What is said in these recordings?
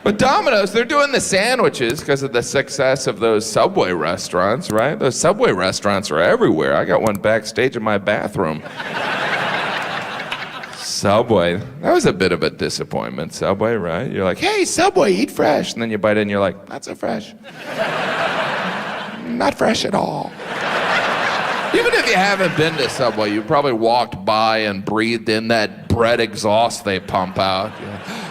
But Domino's, they're doing the sandwiches because of the success of those Subway restaurants, right? Those Subway restaurants are everywhere. I got one backstage in my bathroom. Subway, that was a bit of a disappointment. Subway, right? You're like, hey, Subway, eat fresh. And then you bite in and you're like, not so fresh. Not fresh at all. Even if you haven't been to Subway, you probably walked by and breathed in that bread exhaust they pump out.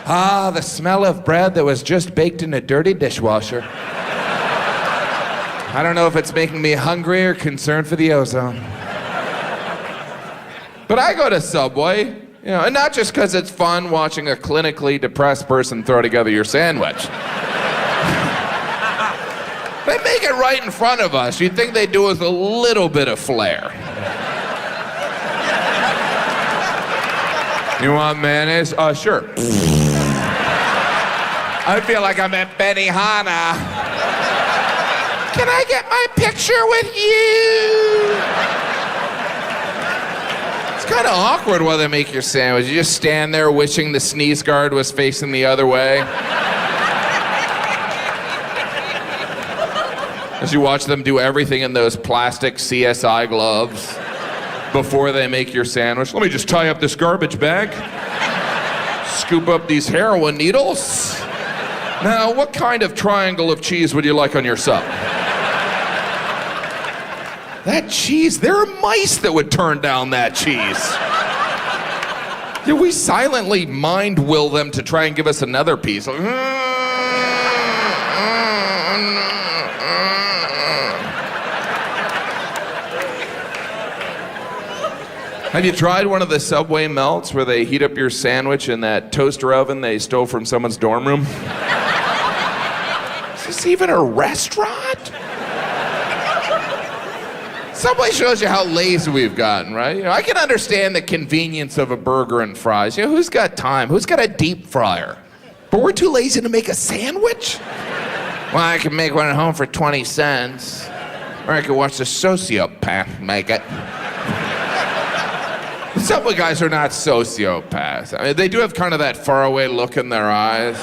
Ah, the smell of bread that was just baked in a dirty dishwasher. I don't know if it's making me hungry or concerned for the ozone. But I go to Subway, and not just because it's fun watching a clinically depressed person throw together your sandwich. They make it right in front of us. You'd think they'd do it with a little bit of flair. You want mayonnaise? Sure. I feel like I'm at Benihana. Can I get my picture with you? It's kind of awkward while they make your sandwich. You just stand there wishing the sneeze guard was facing the other way. As you watch them do everything in those plastic CSI gloves before they make your sandwich. Let me just tie up this garbage bag. Scoop up these heroin needles. Now, what kind of triangle of cheese would you like on your sub? That cheese, there are mice that would turn down that cheese. Yeah, we silently mind will them to try and give us another piece. Like, have you tried one of the Subway melts where they heat up your sandwich in that toaster oven they stole from someone's dorm room? Is this even a restaurant? Subway shows you how lazy we've gotten, right? I can understand the convenience of a burger and fries. Who's got time? Who's got a deep fryer? But we're too lazy to make a sandwich? Well, I can make one at home for 20 cents. Or I could watch the sociopath make it. The Subway guys are not sociopaths. I mean, they do have kind of that faraway look in their eyes.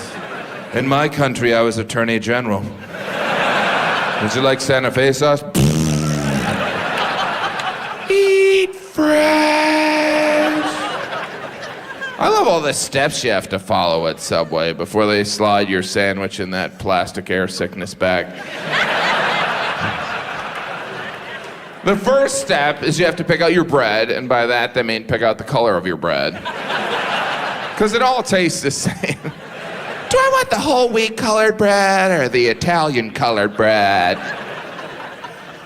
In my country, I was Attorney General. Would you like Santa Fe sauce? Eat fresh. I love all the steps you have to follow at Subway before they slide your sandwich in that plastic air sickness bag. The first step is you have to pick out your bread, and by that they mean pick out the color of your bread. Because it all tastes the same. Do I want the whole wheat colored bread or the Italian colored bread?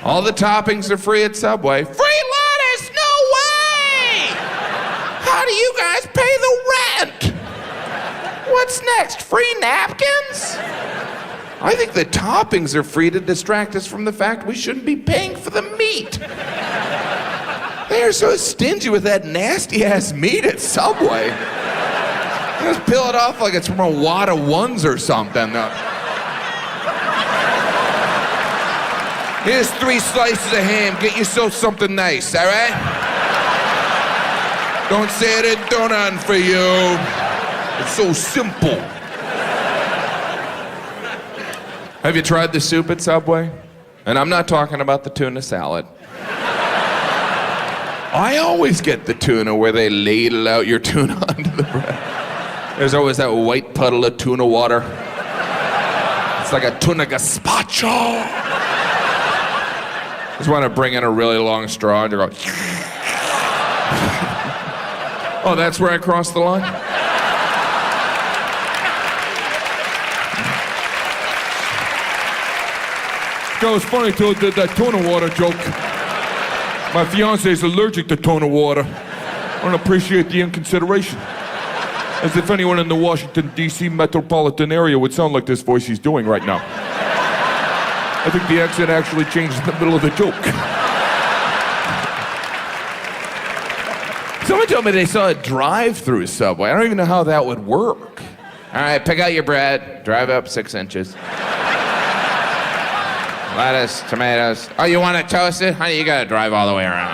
All the toppings are free at Subway. Free lettuce? No way! How do you guys pay the rent? What's next? Free napkins? I think the toppings are free to distract us from the fact we shouldn't be paying for the meat. They are so stingy with that nasty-ass meat at Subway. They just peel it off like it's from a wad of ones or something. Here's 3 slices of ham. Get yourself something nice, all right? Don't say I didn't do none for you. It's so simple. Have you tried the soup at Subway? And I'm not talking about the tuna salad. I always get the tuna where they ladle out your tuna onto the bread. There's always that white puddle of tuna water. It's like a tuna gazpacho. Just want to bring in a really long straw and you go. Oh, that's where I crossed the line? That was funny till I did that tuna water joke. My fiance is allergic to tuna water. I don't appreciate the inconsideration. As if anyone in the Washington, D.C. metropolitan area would sound like this voice he's doing right now. I think the accent actually changed in the middle of the joke. Someone told me they saw a drive-through Subway. I don't even know how that would work. All right, pick out your bread, drive up 6 inches. Lettuce, tomatoes. Oh, you want it toasted? Honey, you gotta drive all the way around.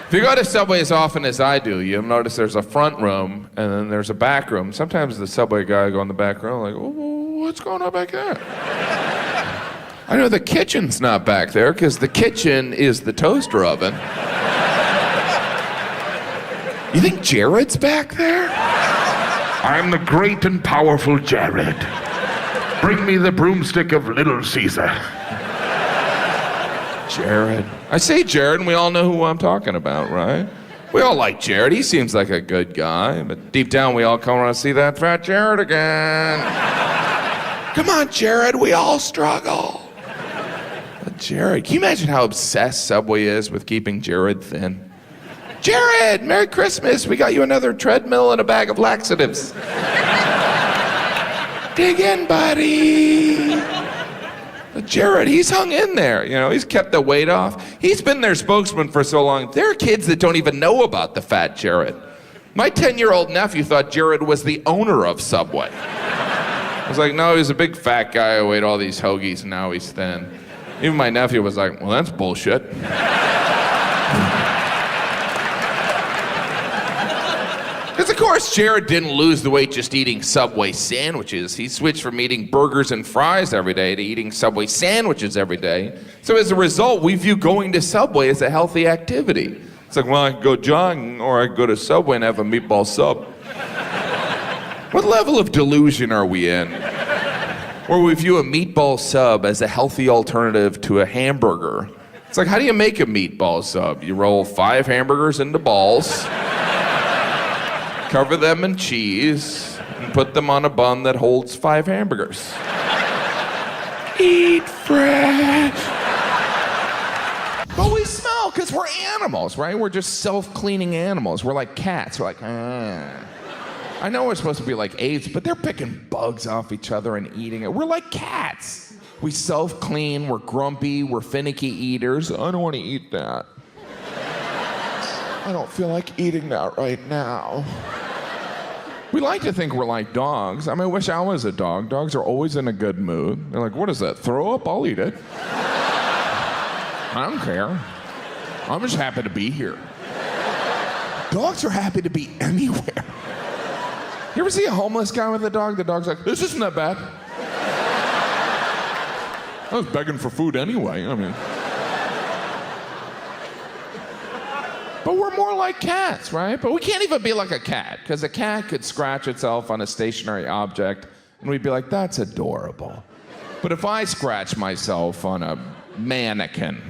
Have you go to Subway as often as I do, you'll notice there's a front room and then there's a back room. Sometimes the Subway guy go in the back room like, oh, what's going on back there? I know the kitchen's not back there because the kitchen is the toaster oven. You think Jared's back there? I'm the great and powerful Jared. Bring me the broomstick of Little Caesar. Jared. I say Jared, and we all know who I'm talking about, right? We all like Jared. He seems like a good guy, but deep down we all come around to see that fat Jared again. Come on, Jared, we all struggle. But Jared, can you imagine how obsessed Subway is with keeping Jared thin? Jared, Merry Christmas. We got you another treadmill and a bag of laxatives. Dig in, buddy. But Jared, he's hung in there. You know, he's kept the weight off. He's been their spokesman for so long. There are kids that don't even know about the fat Jared. My 10-year-old nephew thought Jared was the owner of Subway. I was like, no, he's a big fat guy who ate all these hoagies and now he's thin. Even my nephew was like, well, that's bullshit. Because, of course, Jared didn't lose the weight just eating Subway sandwiches. He switched from eating burgers and fries every day to eating Subway sandwiches every day. So as a result, we view going to Subway as a healthy activity. It's like, well, I can go jogging or I can go to Subway and have a meatball sub. What level of delusion are we in? Where we view a meatball sub as a healthy alternative to a hamburger. It's like, how do you make a meatball sub? You roll 5 hamburgers into balls, cover them in cheese, and put them on a bun that holds 5 hamburgers. Eat fresh. But we smell because we're animals, right? We're just self-cleaning animals. We're like cats. We're like, I know we're supposed to be like apes, but they're picking bugs off each other and eating it. We're like cats. We self-clean, we're grumpy, we're finicky eaters. I don't want to eat that. I don't feel like eating that right now. We like to think we're like dogs. I mean, I wish I was a dog. Dogs are always in a good mood. They're like, what is that, throw up? I'll eat it. I don't care. I'm just happy to be here. Dogs are happy to be anywhere. You ever see a homeless guy with a dog? The dog's like, this isn't that bad. I was begging for food anyway, I mean. But we're more like cats, right? But we can't even be like a cat, because a cat could scratch itself on a stationary object, and we'd be like, that's adorable. But if I scratch myself on a mannequin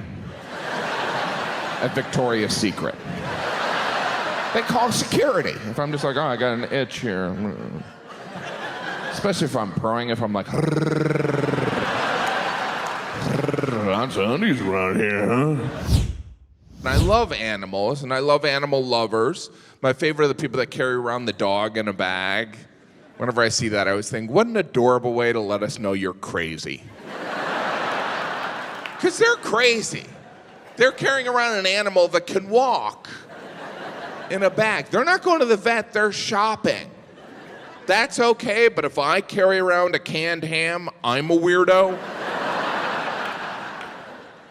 at Victoria's Secret, they call security. If I'm just like, oh, I got an itch here. Especially if I'm purring, if I'm like, lots of undies around here, huh? And I love animals, and I love animal lovers. My favorite are the people that carry around the dog in a bag. Whenever I see that, I always think, what an adorable way to let us know you're crazy. Because they're crazy. They're carrying around an animal that can walk in a bag. They're not going to the vet, they're shopping. That's okay, but if I carry around a canned ham, I'm a weirdo.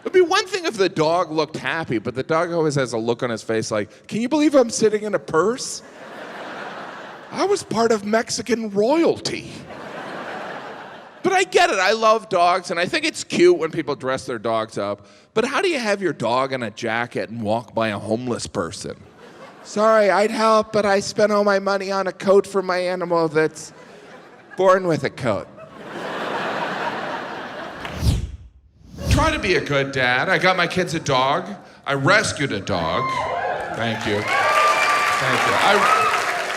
It'd be one thing if the dog looked happy, but the dog always has a look on his face like, can you believe I'm sitting in a purse? I was part of Mexican royalty. But I get it, I love dogs, and I think it's cute when people dress their dogs up, but how do you have your dog in a jacket and walk by a homeless person? Sorry, I'd help, but I spent all my money on a coat for my animal that's born with a coat. Try to be a good dad. I got my kids a dog. I rescued a dog. Thank you. Thank you.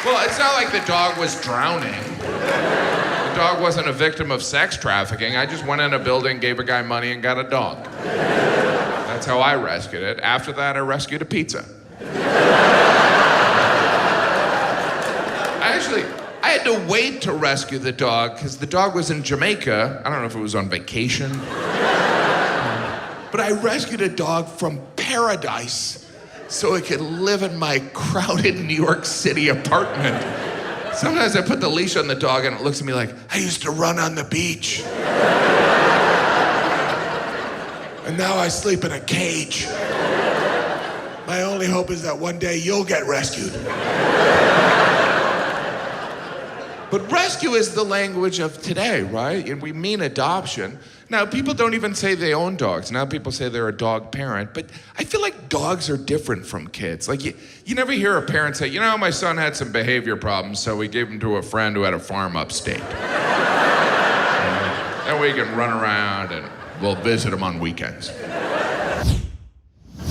Well, it's not like the dog was drowning. The dog wasn't a victim of sex trafficking. I just went in a building, gave a guy money, and got a dog. That's how I rescued it. After that, I rescued a pizza. I had to wait to rescue the dog because the dog was in Jamaica. I don't know if it was on vacation. But I rescued a dog from paradise so it could live in my crowded New York City apartment. Sometimes I put the leash on the dog and it looks at me like, I used to run on the beach. And now I sleep in a cage. My only only hope is that one day you'll get rescued. But rescue is the language of today, right? And we mean adoption. Now, people don't even say they own dogs. Now people say they're a dog parent. But I feel like dogs are different from kids. Like, you never hear a parent say, you know, my son had some behavior problems, so we gave him to a friend who had a farm upstate. That way he can run around and we'll visit him on weekends.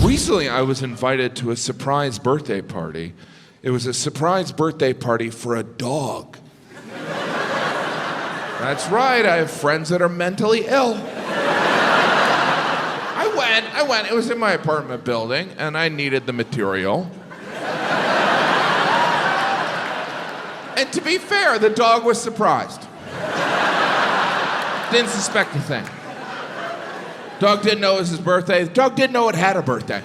Recently, I was invited to a surprise birthday party. It was a surprise birthday party for a dog. That's right, I have friends that are mentally ill. I went. It was in my apartment building, and I needed the material. And to be fair, the dog was surprised. Didn't suspect a thing. Dog didn't know it was his birthday. The dog didn't know it had a birthday.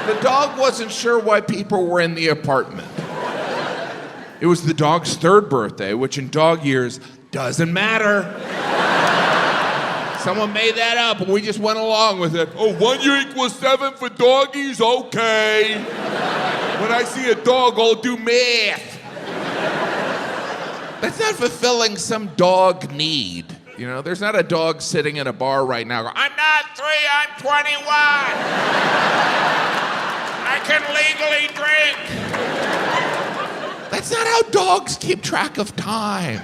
The dog wasn't sure why people were in the apartment. It was the dog's third birthday, which in dog years doesn't matter. Someone made that up, and we just went along with it. Oh, 1 year equals 7 for doggies? Okay. When I see a dog, I'll do math. That's not fulfilling some dog need. You know, there's not a dog sitting in a bar right now going, I'm not 3, I'm 21. I can legally drink. That's not how dogs keep track of time.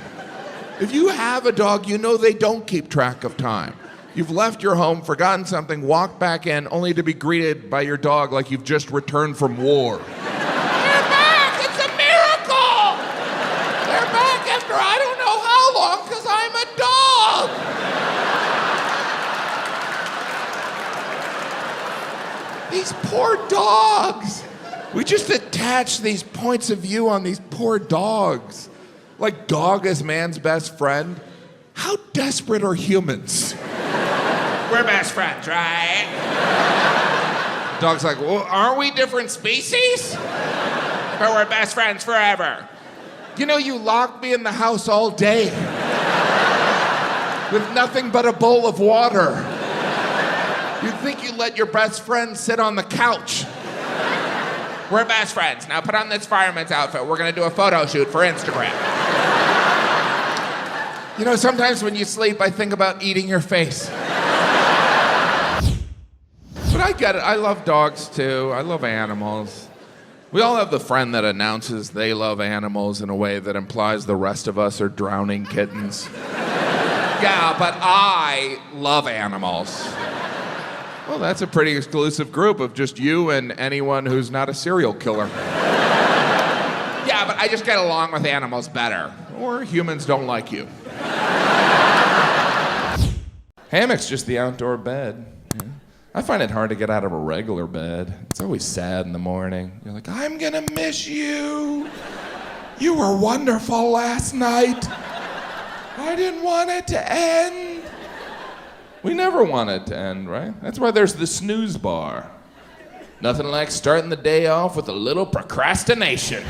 If you have a dog, you know they don't keep track of time. You've left your home, forgotten something, walked back in, only to be greeted by your dog like you've just returned from war. They're back! It's a miracle! They're back after I don't know how long, because I'm a dog! These poor dogs! We just attach these points of view on these poor dogs. Like dog is man's best friend. How desperate are humans? We're best friends, right? Dog's like, well, aren't we different species? But we're best friends forever. You know, you locked me in the house all day with nothing but a bowl of water. You'd think you let your best friend sit on the couch. We're best friends. Now put on this fireman's outfit. We're gonna do a photo shoot for Instagram. You know, sometimes when you sleep, I think about eating your face. But I get it. I love dogs too. I love animals. We all have the friend that announces they love animals in a way that implies the rest of us are drowning kittens. Yeah, but I love animals. Well, that's a pretty exclusive group of just you and anyone who's not a serial killer. Yeah, but I just get along with animals better. Or humans don't like you. Hammock's just the outdoor bed. Yeah. I find it hard to get out of a regular bed. It's always sad in the morning. You're like, I'm gonna miss you. You were wonderful last night. I didn't want it to end. We never want it to end, right? That's why there's the snooze bar. Nothing like starting the day off with a little procrastination.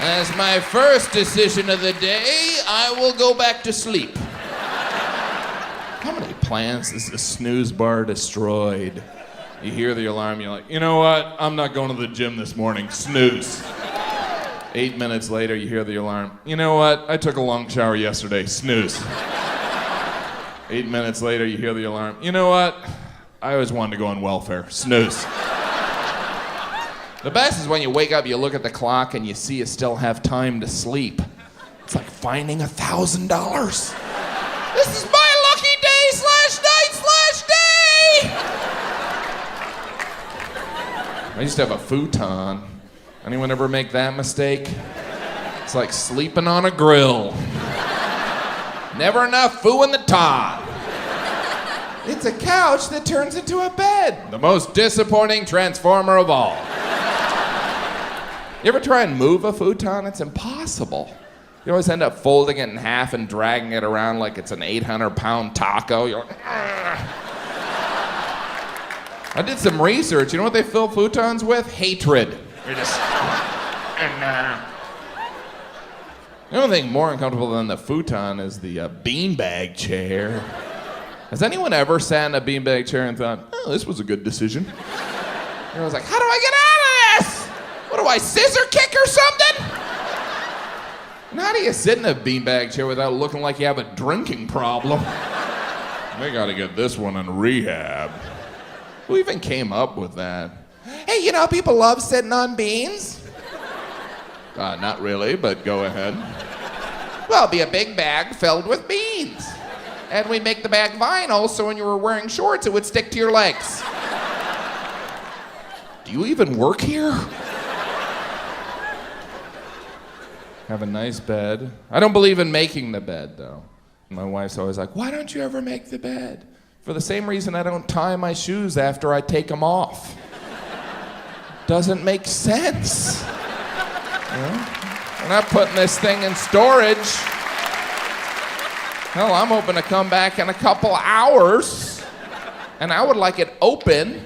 As my first decision of the day, I will go back to sleep. How many plans has the snooze bar destroyed? You hear the alarm, you're like, you know what? I'm not going to the gym this morning. Snooze. 8 minutes later, you hear the alarm. You know what? I took a long shower yesterday. Snooze. 8 minutes later, you hear the alarm. You know what? I always wanted to go on welfare. Snooze. The best is when you wake up, you look at the clock, and you see you still have time to sleep. It's like finding $1,000. This is my lucky day /night/day! I used to have a futon. Anyone ever make that mistake? It's like sleeping on a grill. Never enough foo in the ton. It's a couch that turns into a bed. The most disappointing transformer of all. You ever try and move a futon? It's impossible. You always end up folding it in half and dragging it around like it's an 800-pound taco. You're like, argh. I did some research. You know what they fill futons with? Hatred. You're just... The only thing more uncomfortable than the futon is the beanbag chair. Has anyone ever sat in a beanbag chair and thought, oh, this was a good decision? And I was like, how do I get out of this? What do I, scissor kick or something? And how do you sit in a beanbag chair without looking like you have a drinking problem? They gotta get this one in rehab. Who even came up with that? Hey, you know, people love sitting on beans. Not really, but go ahead. Well, it'd be a big bag filled with beans. And we make the bag vinyl so when you were wearing shorts, it would stick to your legs. Do you even work here? Have a nice bed. I don't believe in making the bed, though. My wife's always like, why don't you ever make the bed? For the same reason I don't tie my shoes after I take them off. Doesn't make sense. You know? We're not putting this thing in storage. Hell, I'm hoping to come back in a couple hours, and I would like it open,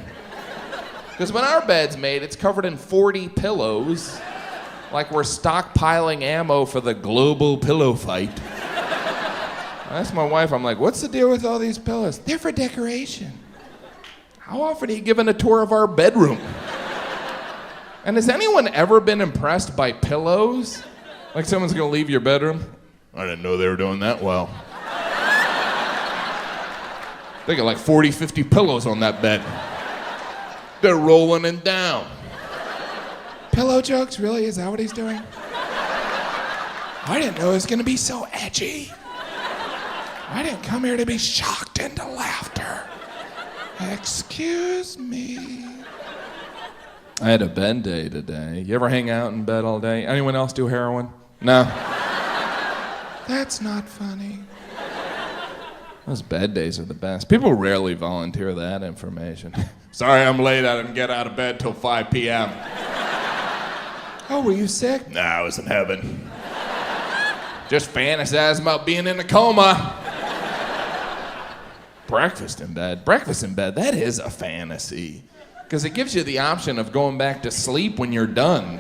because when our bed's made, it's covered in 40 pillows, like we're stockpiling ammo for the global pillow fight. I asked my wife, I'm like, what's the deal with all these pillows? They're for decoration. How often are you giving a tour of our bedroom? And has anyone ever been impressed by pillows? Like someone's gonna leave your bedroom? I didn't know they were doing that well. They got like 40, 50 pillows on that bed. They're rolling it down. Pillow jokes, really? Is that what he's doing? I didn't know it was gonna be so edgy. I didn't come here to be shocked into laughter. Excuse me. I had a bed day today. You ever hang out in bed all day? Anyone else do heroin? No. That's not funny. Those bed days are the best. People rarely volunteer that information. Sorry I'm late. I didn't get out of bed till 5 p.m. Oh, were you sick? Nah, I was in heaven. Just fantasizing about being in a coma. Breakfast in bed. Breakfast in bed, that is a fantasy. Because it gives you the option of going back to sleep when you're done.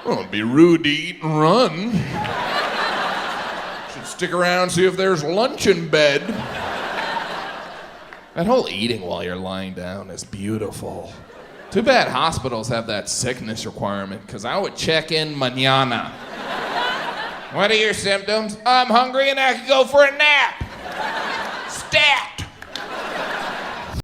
Well, it'd be rude to eat and run. Should stick around, see if there's lunch in bed. That whole eating while you're lying down is beautiful. Too bad hospitals have that sickness requirement, because I would check in mañana. What are your symptoms? I'm hungry and I could go for a nap. Stat!